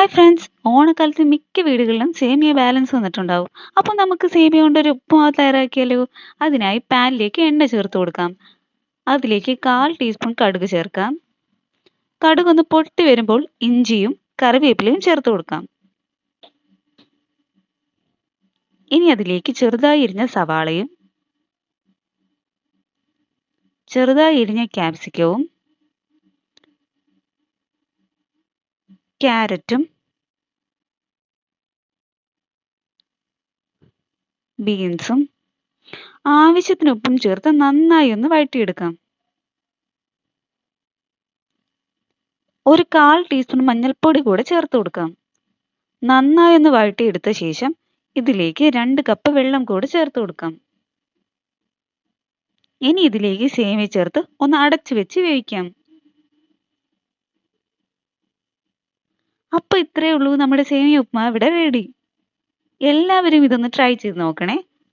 Hi friends, ഓണക്കാലത്ത് മിക്ക വീടുകളിലും സേമിയ ബാലൻസ് വന്നിട്ടുണ്ടാവും. അപ്പോൾ നമുക്ക് സേമിയ കൊണ്ടൊരു ഉപ്പുമാവ് തയ്യാറാക്കിയാലോ? അതിനായി പാനിലേക്ക് എണ്ണ ചേർത്ത് കൊടുക്കാം. അതിലേക്ക് 1/4 ടീസ്പൂൺ കടുക് ചേർക്കാം. കടുക് ഒന്ന് പൊട്ടി വരുമ്പോൾ ഇഞ്ചിയും കറിവേപ്പിലയും ചേർത്ത് കൊടുക്കാം. ഇനി അതിലേക്ക് ചെറുതായി എരിഞ്ഞ സവാളയും ചെറുതായി എരിഞ്ഞ ക്യാപ്സിക്കവും ക്യാരറ്റും ബീൻസും ആവശ്യത്തിന് ഉപ്പും ചേർത്ത് നന്നായി ഒന്ന് വഴറ്റിയെടുക്കാം. ഒരു 1/4 ടീസ്പൂൺ മഞ്ഞൾപ്പൊടി കൂടെ ചേർത്ത് കൊടുക്കാം. നന്നായി ഒന്ന് വഴറ്റിയെടുത്ത ശേഷം ഇതിലേക്ക് 2 കപ്പ് വെള്ളം കൂടെ ചേർത്ത് കൊടുക്കാം. ഇനി ഇതിലേക്ക് സേമിയ ചേർത്ത് ഒന്ന് അടച്ചു വെച്ച് വേവിക്കാം. അപ്പോൾ ഇത്രയേ ഉള്ളൂ, നമ്മുടെ സേമിയ ഉപ്മാവ് ഇവിടെ റെഡി. എല്ലാവരും ഇതൊന്ന് ട്രൈ ചെയ്ത് നോക്കണേ.